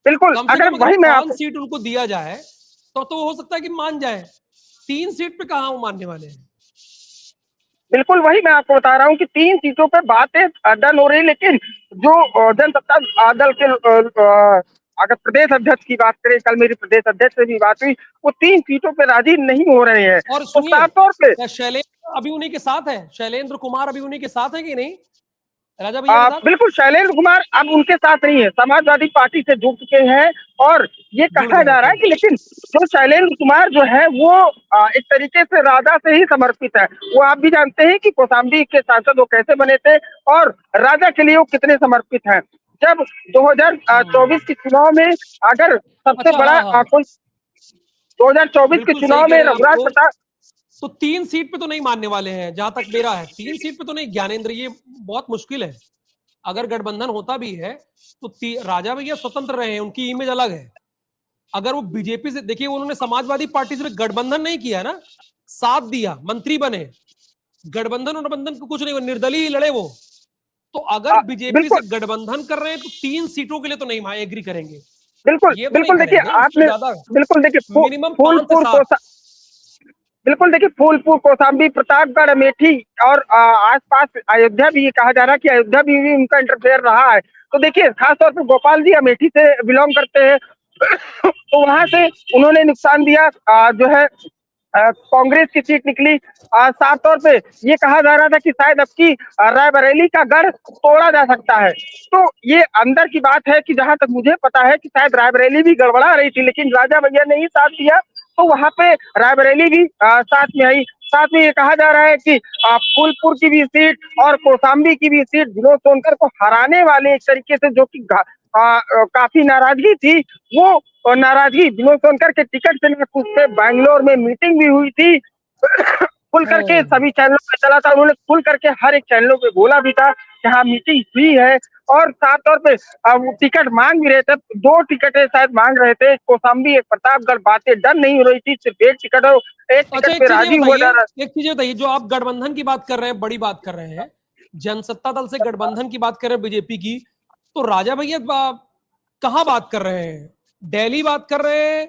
बिल्कुल, अगर वही 5 सीट उनको दिया जाए तो हो सकता है कि मान जाए, 3 सीट पे कहां वो मानने वाले हैं। बिल्कुल वही मैं आपको बता रहा हूँ कि 3 सीटों पे बातें डन हो रही, लेकिन जो जनसत्ता दल के अगर प्रदेश अध्यक्ष की बात करें, कल मेरी प्रदेश अध्यक्ष से भी बात हुई, वो 3 सीटों पे राजी नहीं हो रहे हैं। और साफ तौर पे शैलेंद्र अभी उन्हीं के साथ है, शैलेंद्र कुमार अभी उन्हीं के साथ है कि नहीं राजा भैया? बिल्कुल, शैलेंद्र कुमार अब उनके साथ नहीं है, समाजवादी पार्टी से जुड़ चुके हैं, और ये कहा जा रहा है कि लेकिन जो शैलेंद्र कुमार जो है वो एक तरीके से राजा से ही समर्पित है। वो आप भी जानते हैं कि कौशाम्बी के सांसद वो कैसे बने थे और राजा के लिए वो कितने समर्पित हैं। जब 2024 के चुनाव में अगर सबसे बड़ा कोई 2024 के चुनाव में रघुराज प्रताप, तो 3 सीट पे तो नहीं मानने वाले हैं जहां तक मेरा है, 3 सीट पे तो नहीं ज्ञानेंद्र, ये बहुत मुश्किल है। अगर गठबंधन होता भी है तो राजा भैया स्वतंत्र रहे हैं, उनकी इमेज अलग है। अगर वो बीजेपी से, देखिए उन्होंने समाजवादी पार्टी से गठबंधन नहीं किया ना, साथ दिया, मंत्री बने, गठबंधन और को कुछ नहीं, निर्दलीय ही लड़े वो। तो अगर बीजेपी से गठबंधन कर रहे हैं तो 3 सीटों के लिए तो नहीं एग्री करेंगे। बिल्कुल बिल्कुल, देखिए आपने बिल्कुल देखिए मिनिमम बिल्कुल देखिए फूलपुर, कौशाम्बी, प्रतापगढ़, अमेठी और आसपास अयोध्या भी, ये कहा जा रहा है कि अयोध्या भी उनका इंटरफेयर रहा है। तो देखिए खासतौर पर गोपाल जी अमेठी से बिलोंग करते हैं तो वहां से उन्होंने नुकसान दिया जो है कांग्रेस की सीट निकली। साफ तौर पे ये कहा जा रहा था कि शायद अब की रायबरेली का गढ़ तोड़ा जा सकता है। तो ये अंदर की बात है कि जहां तक मुझे पता है कि शायद रायबरेली भी गड़बड़ा रही थी, लेकिन राजा भैया ने ही साथ दिया, तो वहां पे रायबरेली भी साथ में आई। साथ में ये कहा जा रहा है कि फूलपुर की भी सीट और कौशाम्बी की भी सीट विनोद सोनकर को हराने वाले एक तरीके से जो कि काफी नाराजगी थी, वो नाराजगी विनोद सोनकर के टिकट से न खुद से बैंगलोर में मीटिंग भी हुई थी। खुल करके सभी चैनलों पे चला था, उन्होंने खुल करके हर एक चैनलों पे बोला भी था कि हाँ मीटिंग हुई है। और साफ तौर पे वो टिकट मांग भी रहे थे, 2 टिकटें शायद मांग रहे थे, कौशाम्बी एक प्रतापगढ़, बातें डन नहीं हो रही थी, सिर्फ एक टिकट हो, एक अच्छा टिकट पे राजी हुआ जा रहा। एक चीज बताइए, जो आप गठबंधन की बात कर रहे हैं, बड़ी बात कर रहे हैं, जनसत्ता दल से गठबंधन की बात कर रहे हैं बीजेपी की, तो राजा भैया कहाँ बात कर रहे हैं? दिल्ली बात कर रहे हैं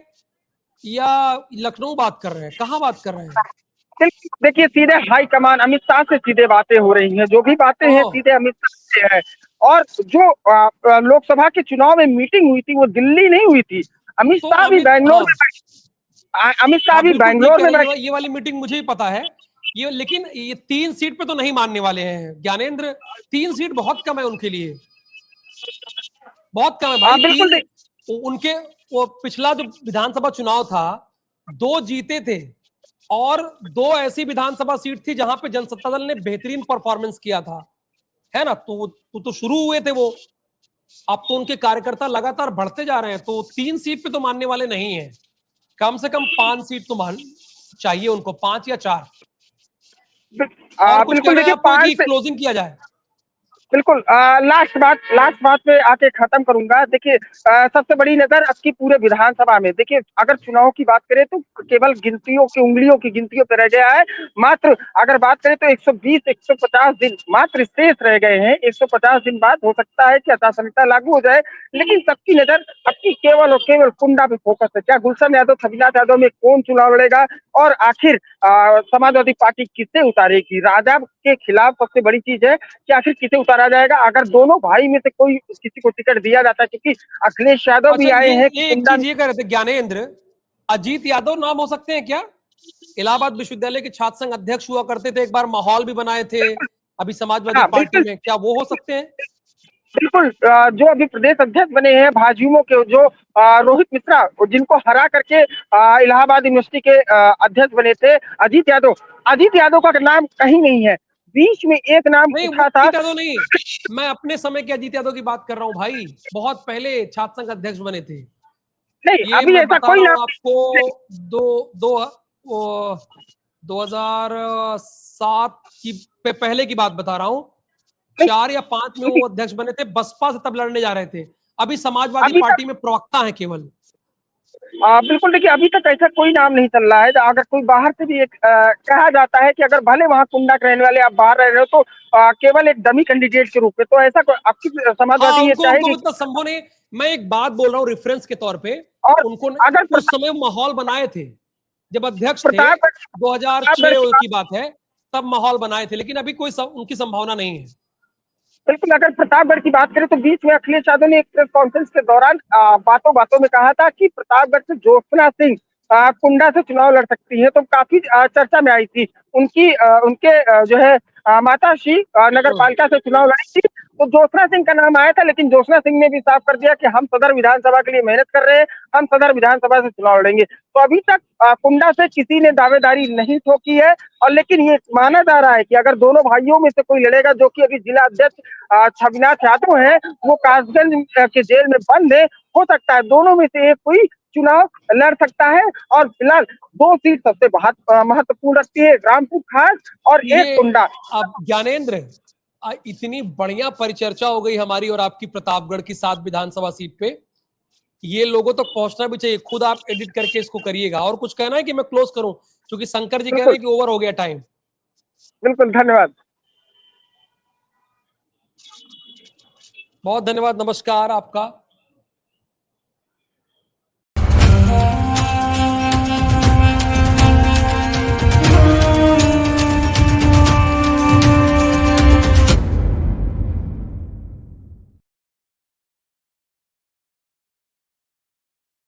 या लखनऊ बात कर रहे हैं? कहाँ बात कर रहे हैं? देखिए सीधे हाईकमान अमित शाह से सीधे बातें हो रही हैं, जो भी बातें हैं सीधे अमित शाह से है। और जो लोकसभा के चुनाव में मीटिंग हुई थी वो दिल्ली नहीं हुई थी, अमित शाह भी बैंगलोर में, अमित शाह भी बैंगलोर में। ये वाली मीटिंग मुझे ही पता है ये, लेकिन ये 3 सीट पे तो नहीं मानने वाले हैं ज्ञानेंद्र। 3 सीट बहुत कम है उनके लिए, बहुत कम है भाई। बिल्कुल उनके वो पिछला जो विधानसभा चुनाव था 2 जीते थे, और 2 ऐसी विधानसभा सीट थी जहां पे जनसत्ता दल ने बेहतरीन परफॉर्मेंस किया था, है ना। तो शुरू हुए थे वो, अब तो उनके कार्यकर्ता लगातार बढ़ते जा रहे हैं, तो 3 सीट पे तो मानने वाले नहीं है। कम से कम 5 सीट तो मान चाहिए उनको, 5 या 4। और कुछ बिल्कुल देखिए, 5 क्लोजिंग किया जाए। बिल्कुल लास्ट बात पे आके खत्म करूंगा। देखिए सबसे बड़ी नजर अब की पूरे विधानसभा में, देखिए अगर चुनाव की बात करें तो केवल गिनतियों की, उंगलियों की गिनतियों पे रह गया है। मात्र अगर बात करें तो 120-150 दिन मात्र शेष रह गए हैं। 150 दिन बाद हो सकता है कि आचार संहिता लागू हो जाए, लेकिन सबकी नजर अब की केवल और केवल कुंडा पे फोकस है। क्या गुलशन यादव, छविनाथ यादव में कौन चुनाव लड़ेगा, और आखिर समाजवादी पार्टी किसे उतारेगी? राजा के खिलाफ सबसे बड़ी चीज है कि आखिर किसे उतारा जाएगा। अगर दोनों भाई में से कोई किसी को टिकट दिया जाता है, क्योंकि अखिलेश यादव भी आए हैं। एक चीज ये कह रहे थे ज्ञानेंद्र, अजीत यादव नाम हो सकते हैं क्या? इलाहाबाद विश्वविद्यालय के छात्र संघ अध्यक्ष हुआ करते थे, एक बार माहौल भी बनाए थे अभी समाजवादी पार्टी में, क्या वो हो सकते हैं? बिल्कुल, जो अभी प्रदेश अध्यक्ष बने हैं भाजयुमो के, जो रोहित मिश्रा, जिनको हरा करके इलाहाबाद यूनिवर्सिटी के अध्यक्ष बने थे, अजीत यादव का नाम कहीं नहीं है। बीच में एक नाम उठा था। अजीत यादव नहीं, मैं अपने समय के अजीत यादव की बात कर रहा हूँ भाई, बहुत पहले छात्र संघ अध्यक्ष बने थे। नहीं, अभी ऐसा कोई नाम आपको 2007 की पहले की बात बता रहा हूँ। 4 या 5 में वो अध्यक्ष बने थे, बसपा से तब लड़ने जा रहे थे। अभी समाजवादी पार्टी में प्रवक्ता है केवल। बिल्कुल देखिए, अभी तक ऐसा कोई नाम नहीं चल रहा है। अगर कोई बाहर से भी एक कहा जाता है कि अगर भले वहाँ कुंडा के रहने वाले आप बाहर रह रहे हो, तो केवल एक डमी कैंडिडेट के रूप में, तो ऐसा आपकी समाजवादी ये चाहेगी। संभव नहीं। मैं एक बात बोल रहा हूँ रेफरेंस के तौर पे, और उनको अगर उस समय माहौल बनाए थे जब अध्यक्ष थे, 2006 की बात है, तब माहौल बनाए थे, लेकिन अभी कोई उनकी संभावना नहीं है। बिल्कुल, अगर प्रतापगढ़ की बात करें तो बीच में अखिलेश यादव ने एक प्रेस कॉन्फ्रेंस के दौरान बातों में कहा था कि प्रतापगढ़ से ज्योत्सना सिंह कुंडा से चुनाव लड़ सकती है, तो काफी चर्चा में आई थी। उनके जो है माताश्री नगर पालिका से चुनाव लड़ी थी, तो ज्योत्सना सिंह का नाम आया था, लेकिन ज्योत्सना सिंह ने भी साफ कर दिया कि हम सदर विधानसभा के लिए मेहनत कर रहे हैं, हम सदर विधानसभा से चुनाव लड़ेंगे। तो अभी तक कुंडा से किसी ने दावेदारी नहीं ठोकी है, और लेकिन ये माना जा रहा है कि अगर दोनों भाइयों में से कोई लड़ेगा, जो कि अभी जिला अध्यक्ष छविनाथ यादव है, वो कासगंज के जेल में बंद है, हो सकता है दोनों में से एक कोई चुनाव लड़ सकता है। और फिलहाल 2 सीट सबसे महत्वपूर्ण रखती है, रामपुर खास और एक कुंडा। अब ज्ञानेंद्र, इतनी बढ़िया परिचर्चा हो गई हमारी और आपकी प्रतापगढ़ की 7 विधानसभा सीट पे, ये लोगों तक पहुंचना भी चाहिए। खुद आप एडिट करके इसको करिएगा। और कुछ कहना है कि मैं क्लोज करूं, क्योंकि शंकर जी कह रहे हैं कि ओवर हो गया टाइम। बिल्कुल, धन्यवाद, बहुत धन्यवाद, नमस्कार आपका।